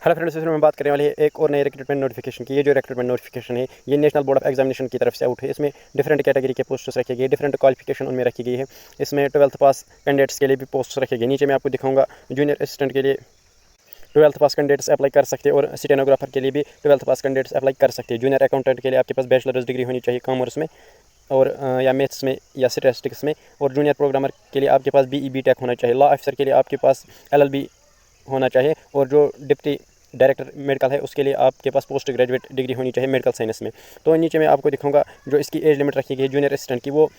Hello friends, इस video में बात करने वाले हैं एक और नए रिक्रूटमेंट नोटिफिकेशन की। ये जो रिक्रूटमेंट नोटिफिकेशन है ये नेशनल बोर्ड ऑफ एग्जामिनेशन की तरफ से आउट है। इसमें डिफरेंट कैटेगरी के पोस्ट्स रखे गए, डिफरेंट क्वालिफिकेशन उनमें रखी गई है। इसमें 12th पास कैंडिडेट्स के लिए भी पोस्ट्स रखे गए। नीचे मैं आपको दिखाऊंगा जूनियर असिस्टेंट के लिए 12th पास कैंडिडेट्स अप्लाई कर सकते हैं और स्टेनोग्राफर के लिए भी 12th पास कैंडिडेट्स अप्लाई कर सकते हैं। जूनियर अकाउंटेंट के लिए आपके पास बैचलर्स डिग्री होनी चाहिए कॉमर्स में और या मैथ्स में या स्टैटिस्टिक्स में। और जूनियर प्रोग्रामर के लिए आपके पास BE BTech होना चाहिए। लॉ ऑफिसर के लिए आपके पास LLB होना चाहिए। और जो डिप्टी डायरेक्टर मेडिकल है उसके लिए आपके पास पोस्ट ग्रेजुएट डिग्री होनी चाहिए मेडिकल साइंस में। तो नीचे मैं आपको दिखाऊंगा जो इसकी एज लिमिट रखी गई है जूनियर असिस्टेंट की, वो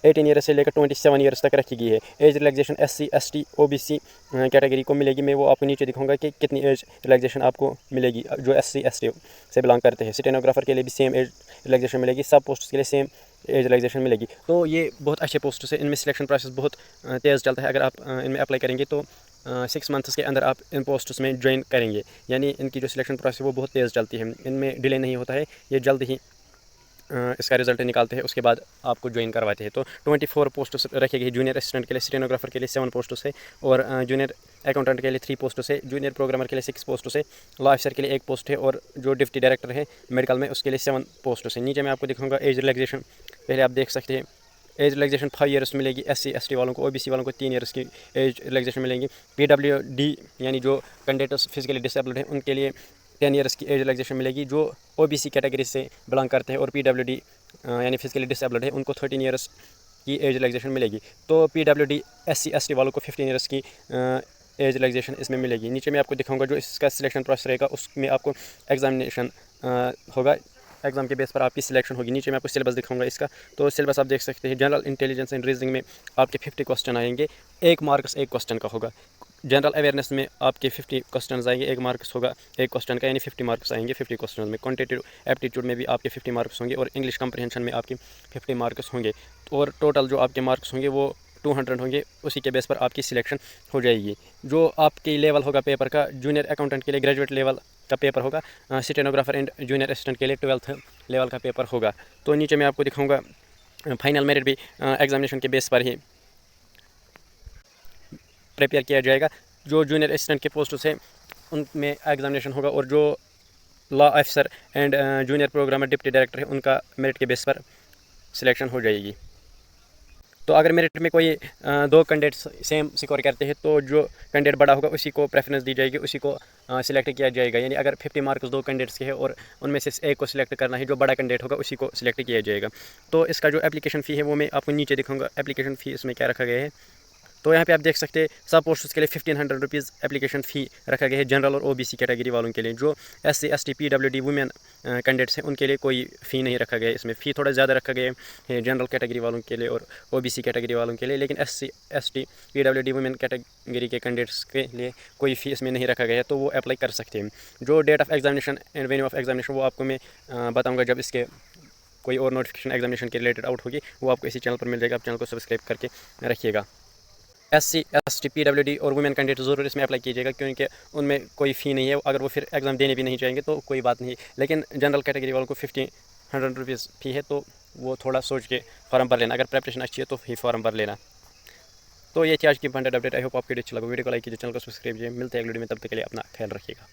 18 ईयर्स से लेकर 27 ईयर्स तक रखी गई है। Age relaxation SC ST OBC category को मिलेगी। मैं वो आपको नीचे दिखाऊंगा कि कितनी एज रिलैक्सेशन आपको मिलेगी जो SC ST से बिलोंग करते हैं। स्टेनोग्राफर के लिए भी सेम एज रिलैक्सेशन मिलेगी, सब पोस्ट के लिए सेम एज रिलैक्सेशन मिलेगी। तो ये बहुत अच्छे पोस्ट है, इनमें सिलेक्शन प्रोसेस बहुत तेज़ चलता है। अगर आप इनमें अप्लाई करेंगे तो 6 मंथ्स के अंदर आप इन पोस्ट्स में ज्वाइन करेंगे। यानी इनकी जो सिलेक्शन प्रोसेस है वो बहुत तेज़ चलती है, इनमें डिले नहीं होता है, ये जल्द ही इसका रिजल्ट निकालते हैं, उसके बाद आपको ज्वाइन करवाते हैं। तो 24 पोस्ट्स रखे गए जूनियर असिस्टेंट के लिए, स्टेनोग्राफर के लिए 7 पोस्ट्स है और जूनियर अकाउंटेंट के लिए 3 पोस्ट्स है, जूनियर प्रोग्रामर के लिए 6 पोस्ट्स है, लॉ ऑफिसर के लिए 1 पोस्ट है और जो डिप्टी डायरेक्टर है मेडिकल में उसके लिए 7 पोस्ट्स है। नीचे मैं आपको दिखाऊंगा एज रिलैक्सेशन। पहले आप देख सकते हैं एज रिलैक्सेशन 5 ईयर्स मिलेगी SC ST वालों को, OBC वालों को 3 ईयर्स की एज रिलैक्सेशन मिलेंगी। PWD यानी जो कैंडिडेट्स फिजिकली डिसेबल्ड हैं उनके लिए 10 ईयर्स की एज रिलैक्सेशन मिलेगी। जो OBC कैटेगरी से बिलोंग करते हैं और PWD यानी फिजिकली डिसेबल्ड है उनको 13 ईयर्स की एज रिलैक्सेशन मिलेगी। तो PWD SC ST वालों को 15 ईयर्स की एज रिलैक्सेशन इसमें मिलेगी। नीचे मैं आपको दिखाऊंगा जो इसका सिलेक्शन प्रोसेस रहेगा, उसमें आपको एग्जामिनेशन होगा, एग्जाम के बेस पर आपकी सिलेक्शन होगी। नीचे मैं आपको सिलेबस दिखाऊंगा इसका। तो सिलेबस आप देख सकते हैं, जनरल इंटेलिजेंस एंड रीजनिंग में आपके 50 क्वेश्चन आएंगे, 1 मार्क्स 1 क्वेश्चन का होगा। जनरल अवेयरनेस में आपके 50 क्वेश्चन आएंगे, 1 मार्क्स होगा 1 क्वेश्चन का, यानी 50 मार्क्स आएंगे 50 क्वेश्चन में। क्वान्टिटेटिव एप्टीट्यूड में भी आपके 50 मार्क्स होंगे और इंग्लिश कंप्रीहेंशन में आपके 50 मार्क्स होंगे। और टोटल जो आपके मार्क्स होंगे वो 200 होंगे, उसी के बेस पर आपकी सिलेक्शन हो जाएगी। जो आपकी लेवल होगा पेपर का, जूनियर अकाउंटेंट के लिए ग्रेजुएट लेवल का पेपर होगा, स्टेनोग्राफर एंड जूनियर असिस्टेंट के लिए 12th लेवल का पेपर होगा। तो नीचे मैं आपको दिखाऊंगा फाइनल मेरिट भी एग्जामिनेशन के बेस पर ही प्रिपेयर किया जाएगा। जो जूनियर असिस्टेंट के पोस्ट्स हैं उनमें एग्जामिनेशन होगा और जो law officer and junior programmer deputy director है उनका मेरिट के बेस पर सिलेक्शन हो जाएगी। तो अगर मेरिट में कोई 2 कैंडिडेट्स सेम स्कोर करते हैं तो जो कैंडिडेट बड़ा होगा उसी को प्रेफरेंस दी जाएगी, उसी को सिलेक्ट किया जाएगा। यानी अगर 50 मार्क्स 2 कैंडिडेट्स के हैं और उनमें से एक को सिलेक्ट करना है, जो बड़ा कैंडिडेट होगा उसी को सिलेक्ट किया जाएगा। तो इसका जो एप्लीकेशन फ़ी है वो मैं आपको नीचे दिखाऊंगा, एप्लीकेशन फ़ी इसमें क्या रखा गया है। तो यहाँ पे आप देख सकते हैं सब पोस्ट्स के लिए 1500 रुपीज़ एप्लीकेशन फ़ी रखा गया है जनरल और OBC कैटेगरी वालों के लिए। जो SC ST PWD women candidates हैं उनके लिए कोई फ़ी नहीं रखा गया है। इसमें फ़ी थोड़ा ज़्यादा रखा गया है जनरल कैटेगरी वालों के लिए और OBC कैटेगरी वालों के लिए, लेकिन SC ST PWD women category के कैंडिडेट्स के लिए कोई फ़ी इसमें नहीं रखा गया है, तो वो अप्लाई कर सकते हैं। जो date of examination and venue of examination वो आपको मैं बताऊँगा जब इसके कोई और नोटिफिकेशन एग्जामिनेशन के रिलेटेड आउट होगी, वो आपको इसी चैनल पर मिल जाएगा। आप चैनल को सब्सक्राइब करके रखिएगा। SC ST PWD और वुमेन कैंडिडेट ज़रूर इसमें अप्लाई कीजिएगा, क्योंकि उनमें कोई फ़ी नहीं है। अगर वो फिर एग्ज़ाम देने भी नहीं चाहेंगे तो कोई बात नहीं, लेकिन जनरल कैटेगरी वालों को 1500 रुपीज़ फ़ी है, तो वो थोड़ा सोच के फॉर्म भर लेना। अगर प्रेपरेशन अच्छी है तो ही फॉर्म भर लेना। तो ये थी आज की कंटेंट अपडेट। आई होप आपकी अच्छी लगी। वीडियो को लाइक कीजिए, चैनल को सब्सक्राइब कीजिए। मिलते हैं अगले वीडियो में, तब तक के लिए अपना ख्याल रखिएगा।